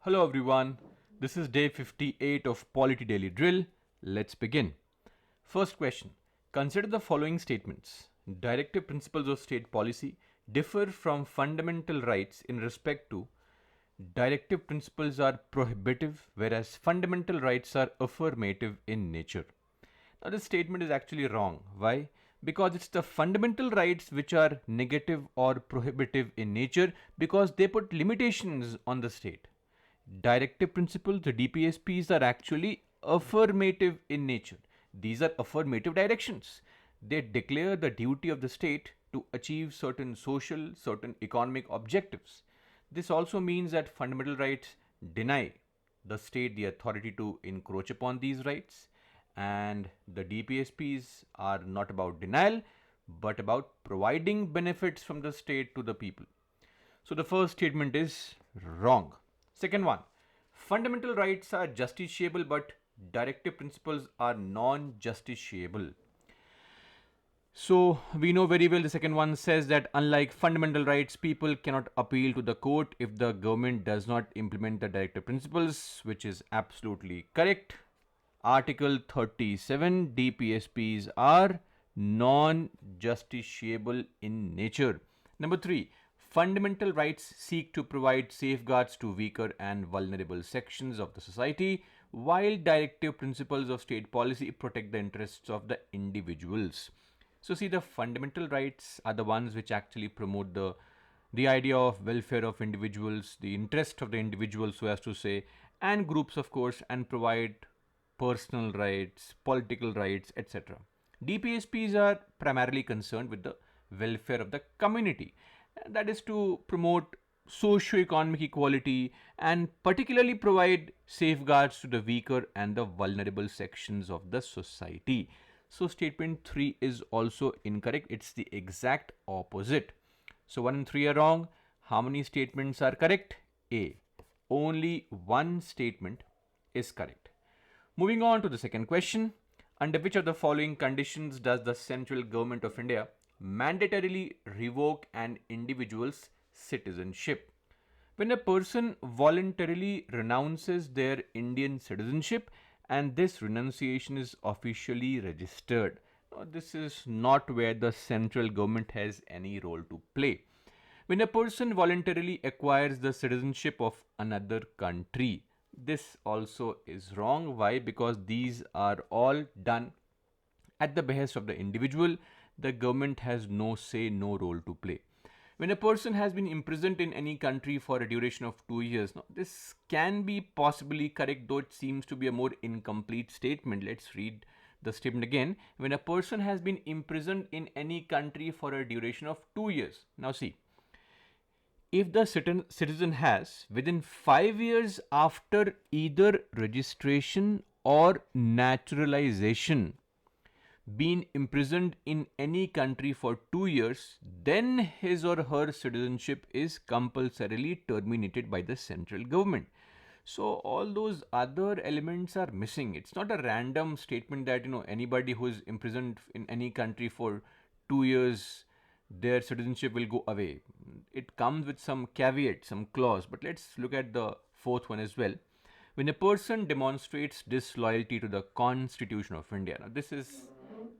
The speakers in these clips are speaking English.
Hello everyone, this is day 58 of Polity Daily Drill. Let's begin. First question. Consider the following statements. Directive principles of state policy differ from fundamental rights in respect to directive principles are prohibitive whereas fundamental rights are affirmative in nature. Now this statement is actually wrong. Why? Because it's the fundamental rights which are negative or prohibitive in nature because they put limitations on the state. Directive principles, the DPSPs, are actually affirmative in nature. These are affirmative directions. They declare the duty of the state to achieve certain social, certain economic objectives. This also means that fundamental rights deny the state the authority to encroach upon these rights, and the DPSPs are not about denial but about providing benefits from the state to the people. So the first statement is wrong. Second one, fundamental rights are justiciable but directive principles are non-justiciable. So we know very well the second one says that unlike fundamental rights, people cannot appeal to the court if the government does not implement the directive principles, which is absolutely correct. Article 37, DPSPs are non-justiciable in nature. Number 3, fundamental rights seek to provide safeguards to weaker and vulnerable sections of the society, while directive principles of state policy protect the interests of the individuals. So see, the fundamental rights are the ones which actually promote the idea of welfare of individuals, the interest of the individual, so as to say, and groups, of course, and provide personal rights, political rights, etc. DPSPs are primarily concerned with the welfare of the community. That is to promote socio-economic equality and particularly provide safeguards to the weaker and the vulnerable sections of the society. So statement 3 is also incorrect. It's the exact opposite. So 1 and 3 are wrong. How many statements are correct? A. Only one statement is correct. Moving on to the second question. Under which of the following conditions does the central government of India mandatorily revoke an individual's citizenship? When a person voluntarily renounces their Indian citizenship and this renunciation is officially registered. Now, this is not where the central government has any role to play. When a person voluntarily acquires the citizenship of another country, this also is wrong. Why? Because these are all done at the behest of the individual. The government has no say, no role to play. When a person has been imprisoned in any country for a duration of 2 years, now this can be possibly correct, though it seems to be a more incomplete statement. Let's read the statement again. When a person has been imprisoned in any country for a duration of 2 years. Now see, if the citizen has within 5 years after either registration or naturalization been imprisoned in any country for 2 years, then his or her citizenship is compulsorily terminated by the central government. So all those other elements are missing. It's not a random statement that anybody who is imprisoned in any country for 2 years, their citizenship will go away. It comes with some caveat, some clause. But let's look at the fourth one as well. When a person demonstrates disloyalty to the Constitution of India. Now this is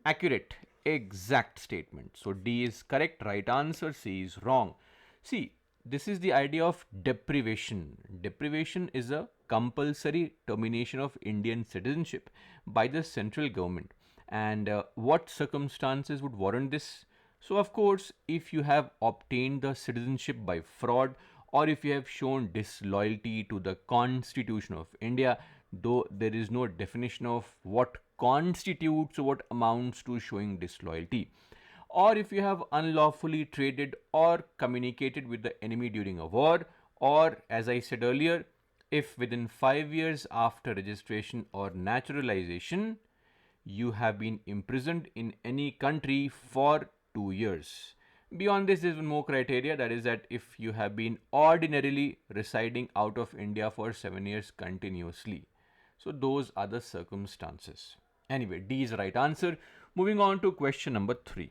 accurate, exact statement. So D is correct, right answer. C is wrong. See, this is the idea of deprivation. Deprivation is a compulsory termination of Indian citizenship by the central government. And what circumstances would warrant this? So of course, if you have obtained the citizenship by fraud, or if you have shown disloyalty to the Constitution of India, though there is no definition of what constitutes or what amounts to showing disloyalty, or if you have unlawfully traded or communicated with the enemy during a war, or as I said earlier, if within 5 years after registration or naturalization you have been imprisoned in any country for 2 years. Beyond this, there is one more criteria, that is that if you have been ordinarily residing out of India for 7 years continuously. So those are the circumstances. Anyway, D is the right answer. Moving on to question number 3.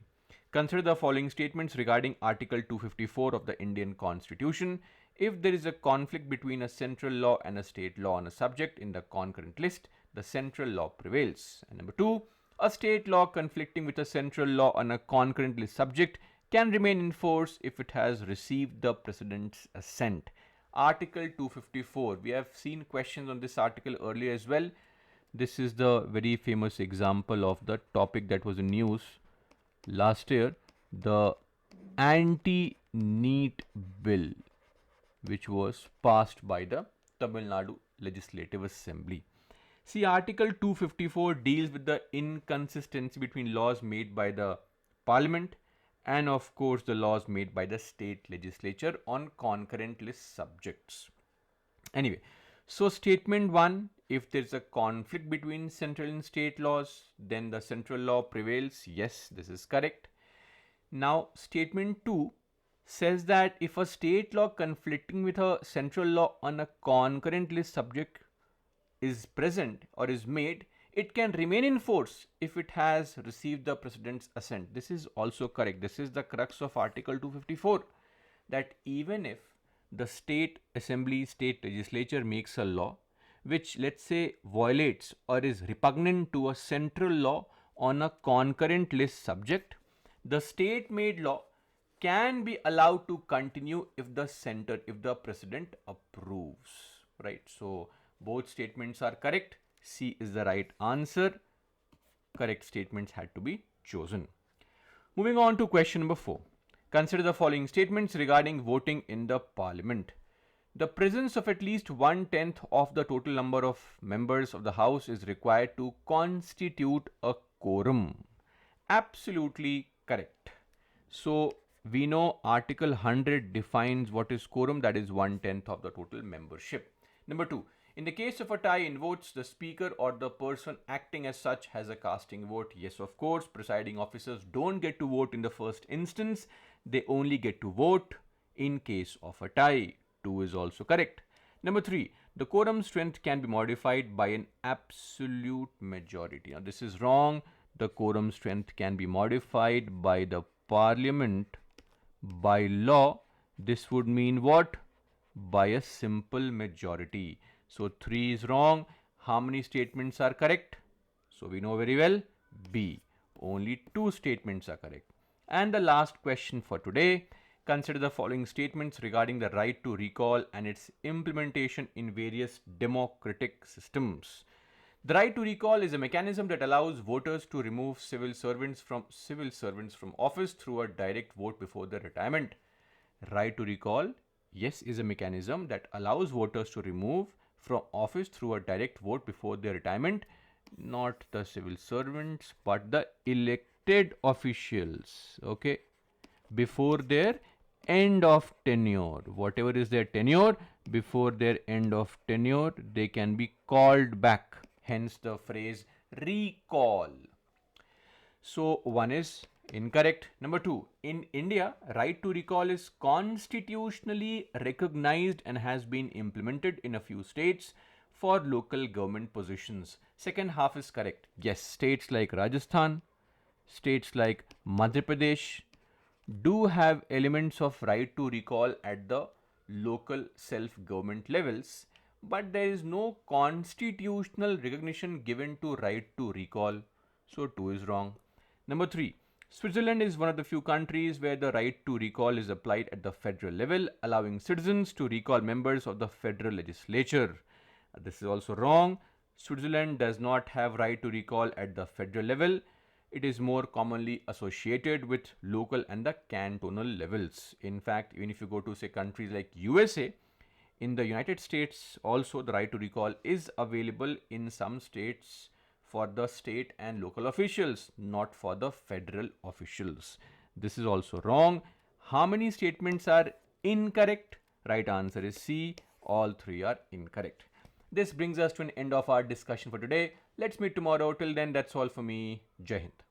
Consider the following statements regarding Article 254 of the Indian Constitution. If there is a conflict between a central law and a state law on a subject in the concurrent list, the central law prevails. And number 2, a state law conflicting with a central law on a concurrent list subject can remain in force if it has received the President's assent. Article 254. We have seen questions on this article earlier as well. This is the very famous example of the topic that was in news last year, the anti-NEET bill, which was passed by the Tamil Nadu Legislative Assembly. See, Article 254 deals with the inconsistency between laws made by the Parliament and of course the laws made by the state legislature on concurrent list subjects. Anyway, so statement 1, if there is a conflict between central and state laws, then the central law prevails. Yes, this is correct. Now, statement 2 says that if a state law conflicting with a central law on a concurrent list subject is present or is made, it can remain in force if it has received the President's assent. This is also correct. This is the crux of Article 254, that even if the state assembly, state legislature makes a law which, let's say, violates or is repugnant to a central law on a concurrent list subject, the state made law can be allowed to continue if the President approves, right? So both statements are correct. C is the right answer. Correct statements had to be chosen. Moving on to question number 4. Consider the following statements regarding voting in the Parliament. The presence of at least 1/10 of the total number of members of the House is required to constitute a quorum. Absolutely correct. So we know Article 100 defines what is quorum, that is 1/10 of the total membership. Number 2, in the case of a tie in votes, the speaker or the person acting as such has a casting vote. Yes, of course, presiding officers don't get to vote in the first instance. They only get to vote in case of a tie. 2 is also correct. Number 3, the quorum strength can be modified by an absolute majority. Now, this is wrong. The quorum strength can be modified by the Parliament by law. This would mean what? By a simple majority. So 3 is wrong. How many statements are correct? So we know very well, B. Only 2 statements are correct. And the last question for today, consider the following statements regarding the right to recall and its implementation in various democratic systems. The right to recall is a mechanism that allows voters to remove civil servants from office through a direct vote before their retirement. Right to recall, yes, is a mechanism that allows voters to remove from office through a direct vote before their retirement. Not the civil servants, but the elected officials, okay, before their end of tenure. Whatever is their tenure, before their end of tenure, they can be called back. Hence the phrase recall. So 1 is incorrect. Number 2, in India, right to recall is constitutionally recognized and has been implemented in a few states for local government positions. Second half is correct. Yes, states like Rajasthan, states like Madhya Pradesh do have elements of right to recall at the local self-government levels, but there is no constitutional recognition given to right to recall. So 2 is wrong. Number 3, Switzerland is one of the few countries where the right to recall is applied at the federal level, allowing citizens to recall members of the federal legislature. This is also wrong. Switzerland does not have right to recall at the federal level. It is more commonly associated with local and the cantonal levels. In fact, even if you go to say countries like USA, in the United States also the right to recall is available in some states for the state and local officials, not for the federal officials. This is also wrong. How many statements are incorrect? Right answer is C. All 3 are incorrect. This brings us to an end of our discussion for today. Let's meet tomorrow. Till then, that's all for me. Jai Hind.